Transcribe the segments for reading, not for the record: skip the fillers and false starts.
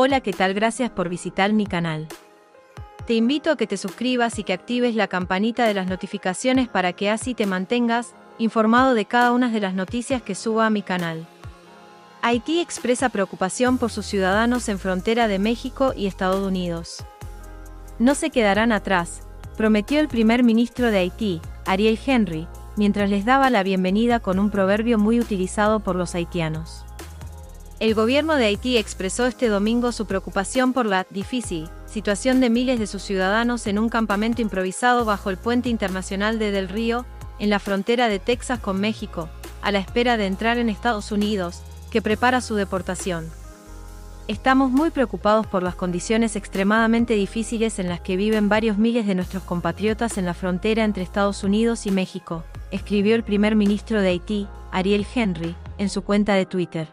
Hola, ¿qué tal? Gracias por visitar mi canal. Te invito a que te suscribas y que actives la campanita de las notificaciones para que así te mantengas informado de cada una de las noticias que suba a mi canal. Haití expresa preocupación por sus ciudadanos en frontera de México y Estados Unidos. No se quedarán atrás, prometió el primer ministro de Haití, Ariel Henry, mientras les daba la bienvenida con un proverbio muy utilizado por los haitianos. El gobierno de Haití expresó este domingo su preocupación por la difícil situación de miles de sus ciudadanos en un campamento improvisado bajo el puente internacional de Del Río, en la frontera de Texas con México, a la espera de entrar en Estados Unidos, que prepara su deportación. Estamos muy preocupados por las condiciones extremadamente difíciles en las que viven varios miles de nuestros compatriotas en la frontera entre Estados Unidos y México, escribió el primer ministro de Haití, Ariel Henry, en su cuenta de Twitter.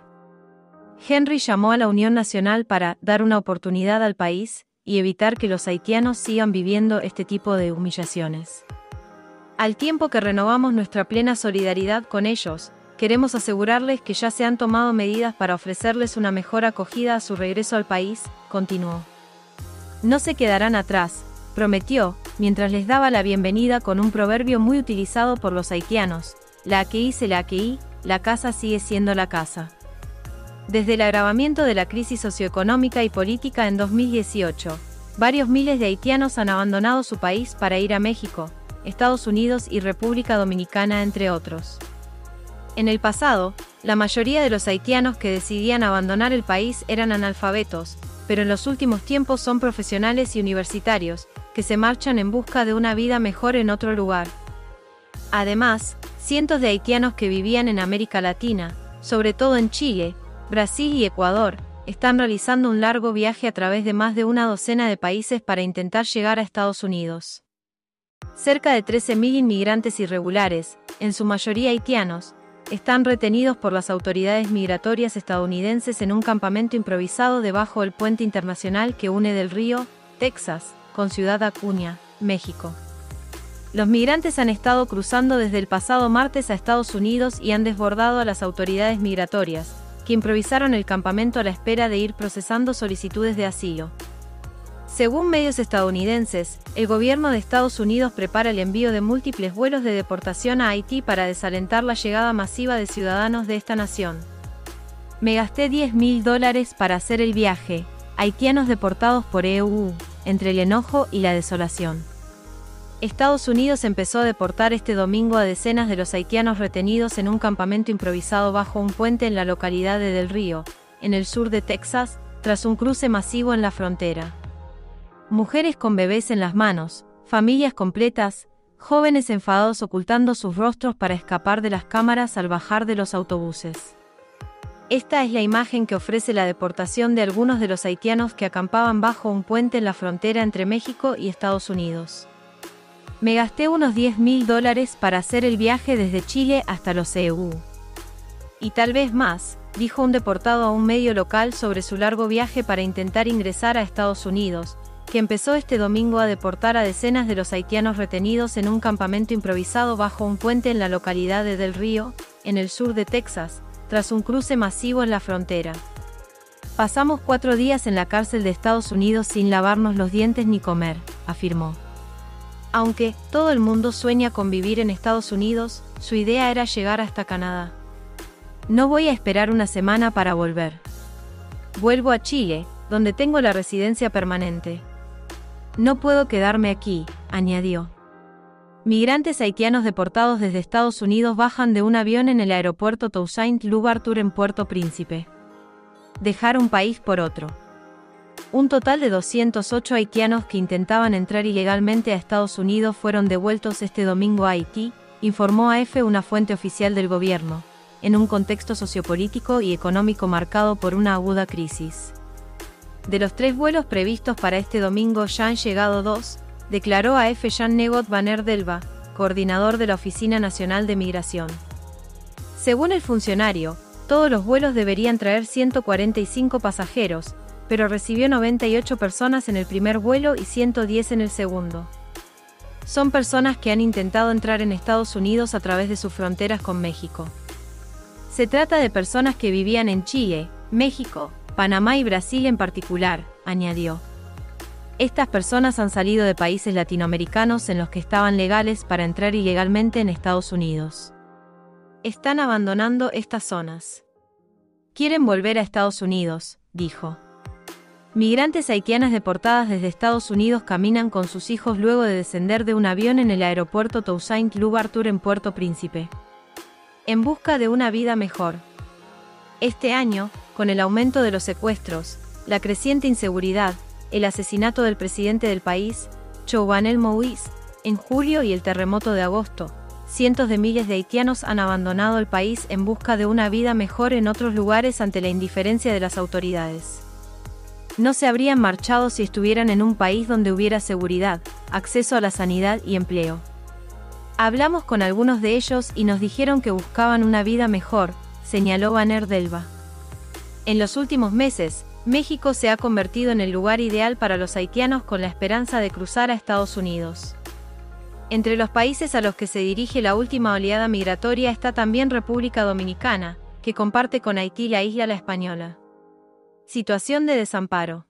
Henry llamó a la Unión Nacional para dar una oportunidad al país y evitar que los haitianos sigan viviendo este tipo de humillaciones. Al tiempo que renovamos nuestra plena solidaridad con ellos, queremos asegurarles que ya se han tomado medidas para ofrecerles una mejor acogida a su regreso al país, continuó. No se quedarán atrás, prometió, mientras les daba la bienvenida con un proverbio muy utilizado por los haitianos: la aqueí se la aqueí, la casa sigue siendo la casa. Desde el agravamiento de la crisis socioeconómica y política en 2018, varios miles de haitianos han abandonado su país para ir a México, Estados Unidos y República Dominicana, entre otros. En el pasado, la mayoría de los haitianos que decidían abandonar el país eran analfabetos, pero en los últimos tiempos son profesionales y universitarios, que se marchan en busca de una vida mejor en otro lugar. Además, cientos de haitianos que vivían en América Latina, sobre todo en Chile, Brasil y Ecuador, están realizando un largo viaje a través de más de una docena de países para intentar llegar a Estados Unidos. Cerca de 13.000 inmigrantes irregulares, en su mayoría haitianos, están retenidos por las autoridades migratorias estadounidenses en un campamento improvisado debajo del puente internacional que une Del Río, Texas, con Ciudad Acuña, México. Los migrantes han estado cruzando desde el pasado martes a Estados Unidos y han desbordado a las autoridades migratorias, que improvisaron el campamento a la espera de ir procesando solicitudes de asilo. Según medios estadounidenses, el gobierno de Estados Unidos prepara el envío de múltiples vuelos de deportación a Haití para desalentar la llegada masiva de ciudadanos de esta nación. Me gasté $10.000 para hacer el viaje, haitianos deportados por EU, entre el enojo y la desolación. Estados Unidos empezó a deportar este domingo a decenas de los haitianos retenidos en un campamento improvisado bajo un puente en la localidad de Del Río, en el sur de Texas, tras un cruce masivo en la frontera. Mujeres con bebés en las manos, familias completas, jóvenes enfadados ocultando sus rostros para escapar de las cámaras al bajar de los autobuses. Esta es la imagen que ofrece la deportación de algunos de los haitianos que acampaban bajo un puente en la frontera entre México y Estados Unidos. Me gasté unos $10.000 para hacer el viaje desde Chile hasta los EU. Y tal vez más, dijo un deportado a un medio local sobre su largo viaje para intentar ingresar a Estados Unidos, que empezó este domingo a deportar a decenas de los haitianos retenidos en un campamento improvisado bajo un puente en la localidad de Del Río, en el sur de Texas, tras un cruce masivo en la frontera. Pasamos 4 días en la cárcel de Estados Unidos sin lavarnos los dientes ni comer, afirmó. Aunque todo el mundo sueña con vivir en Estados Unidos, su idea era llegar hasta Canadá. No voy a esperar una semana para volver. Vuelvo a Chile, donde tengo la residencia permanente. No puedo quedarme aquí, añadió. Migrantes haitianos deportados desde Estados Unidos bajan de un avión en el aeropuerto Toussaint Louverture en Puerto Príncipe. Dejar un país por otro. Un total de 208 haitianos que intentaban entrar ilegalmente a Estados Unidos fueron devueltos este domingo a Haití, informó AF, una fuente oficial del gobierno, en un contexto sociopolítico y económico marcado por una aguda crisis. De los 3 vuelos previstos para este domingo ya han llegado 2, declaró AF Jean-Negot Banner Delva, coordinador de la Oficina Nacional de Migración. Según el funcionario, todos los vuelos deberían traer 145 pasajeros, pero recibió 98 personas en el primer vuelo y 110 en el segundo. Son personas que han intentado entrar en Estados Unidos a través de sus fronteras con México. Se trata de personas que vivían en Chile, México, Panamá y Brasil en particular, añadió. Estas personas han salido de países latinoamericanos en los que estaban legales para entrar ilegalmente en Estados Unidos. Están abandonando estas zonas. Quieren volver a Estados Unidos, dijo. Migrantes haitianas deportadas desde Estados Unidos caminan con sus hijos luego de descender de un avión en el aeropuerto Toussaint Louverture en Puerto Príncipe. En busca de una vida mejor. Este año, con el aumento de los secuestros, la creciente inseguridad, el asesinato del presidente del país, Jovenel Moïse, en julio y el terremoto de agosto, cientos de miles de haitianos han abandonado el país en busca de una vida mejor en otros lugares ante la indiferencia de las autoridades. No se habrían marchado si estuvieran en un país donde hubiera seguridad, acceso a la sanidad y empleo. Hablamos con algunos de ellos y nos dijeron que buscaban una vida mejor, señaló Banner Delva. En los últimos meses, México se ha convertido en el lugar ideal para los haitianos con la esperanza de cruzar a Estados Unidos. Entre los países a los que se dirige la última oleada migratoria está también República Dominicana, que comparte con Haití la isla La Española. Situación de desamparo.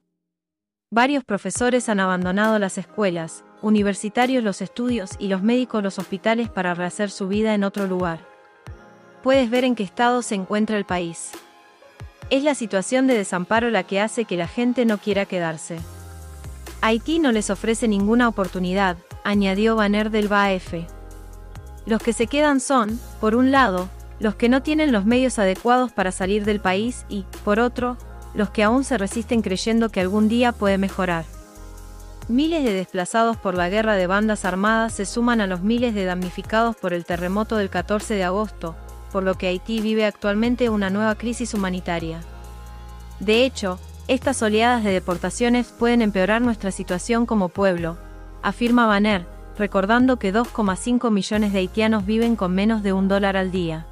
Varios profesores han abandonado las escuelas, universitarios los estudios y los médicos los hospitales para rehacer su vida en otro lugar. Puedes ver en qué estado se encuentra el país. Es la situación de desamparo la que hace que la gente no quiera quedarse. Haití no les ofrece ninguna oportunidad, añadió Banner del BAF. Los que se quedan son, por un lado, los que no tienen los medios adecuados para salir del país y, por otro, los que aún se resisten creyendo que algún día puede mejorar. Miles de desplazados por la guerra de bandas armadas se suman a los miles de damnificados por el terremoto del 14 de agosto, por lo que Haití vive actualmente una nueva crisis humanitaria. De hecho, estas oleadas de deportaciones pueden empeorar nuestra situación como pueblo, afirma Banner, recordando que 2,5 millones de haitianos viven con menos de $1 al día.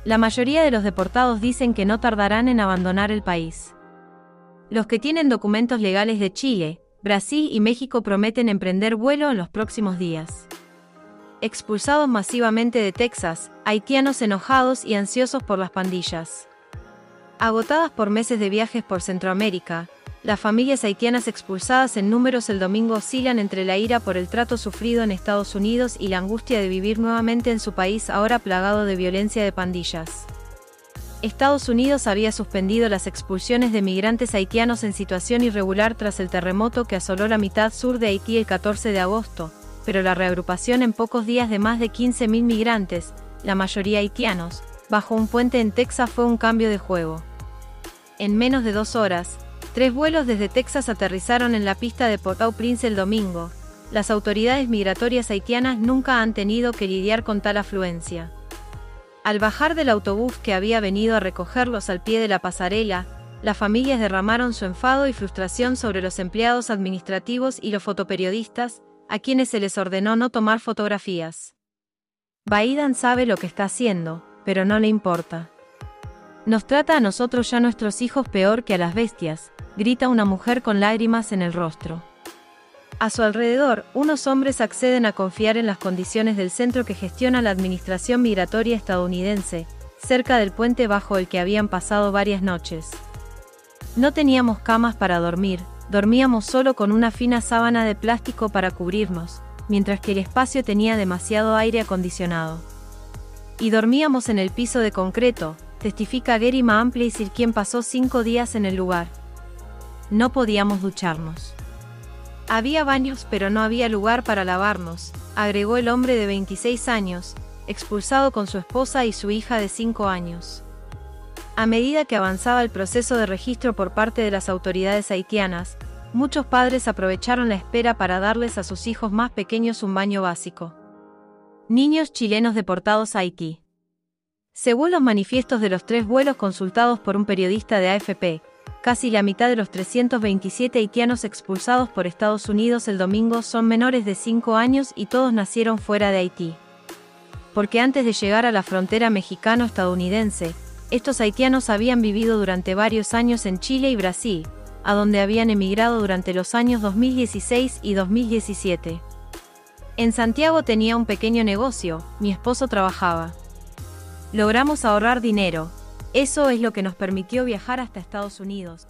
La mayoría de los deportados dicen que no tardarán en abandonar el país. Los que tienen documentos legales de Chile, Brasil y México prometen emprender vuelo en los próximos días. Expulsados masivamente de Texas, haitianos enojados y ansiosos por las pandillas. Agotadas por meses de viajes por Centroamérica, las familias haitianas expulsadas en números el domingo oscilan entre la ira por el trato sufrido en Estados Unidos y la angustia de vivir nuevamente en su país ahora plagado de violencia de pandillas. Estados Unidos había suspendido las expulsiones de migrantes haitianos en situación irregular tras el terremoto que asoló la mitad sur de Haití el 14 de agosto, pero la reagrupación en pocos días de más de 15.000 migrantes, la mayoría haitianos, bajo un puente en Texas fue un cambio de juego. En menos de 2 horas, 3 vuelos desde Texas aterrizaron en la pista de Port-au-Prince el domingo. Las autoridades migratorias haitianas nunca han tenido que lidiar con tal afluencia. Al bajar del autobús que había venido a recogerlos al pie de la pasarela, las familias derramaron su enfado y frustración sobre los empleados administrativos y los fotoperiodistas, a quienes se les ordenó no tomar fotografías. Biden sabe lo que está haciendo, pero no le importa. Nos trata a nosotros y a nuestros hijos peor que a las bestias, grita una mujer con lágrimas en el rostro. A su alrededor, unos hombres acceden a confiar en las condiciones del centro que gestiona la Administración Migratoria estadounidense, cerca del puente bajo el que habían pasado varias noches. No teníamos camas para dormir, dormíamos solo con una fina sábana de plástico para cubrirnos, mientras que el espacio tenía demasiado aire acondicionado. Y dormíamos en el piso de concreto, testifica Gary Maamplesir, quien pasó 5 días en el lugar. No podíamos ducharnos. Había baños pero no había lugar para lavarnos, agregó el hombre de 26 años, expulsado con su esposa y su hija de 5 años. A medida que avanzaba el proceso de registro por parte de las autoridades haitianas, muchos padres aprovecharon la espera para darles a sus hijos más pequeños un baño básico. Niños chilenos deportados a Haití. Según los manifiestos de los 3 vuelos consultados por un periodista de AFP, casi la mitad de los 327 haitianos expulsados por Estados Unidos el domingo son menores de 5 años y todos nacieron fuera de Haití. Porque antes de llegar a la frontera mexicano-estadounidense, estos haitianos habían vivido durante varios años en Chile y Brasil, a donde habían emigrado durante los años 2016 y 2017. En Santiago tenía un pequeño negocio, mi esposo trabajaba. Logramos ahorrar dinero, Eso es lo que nos permitió viajar hasta Estados Unidos.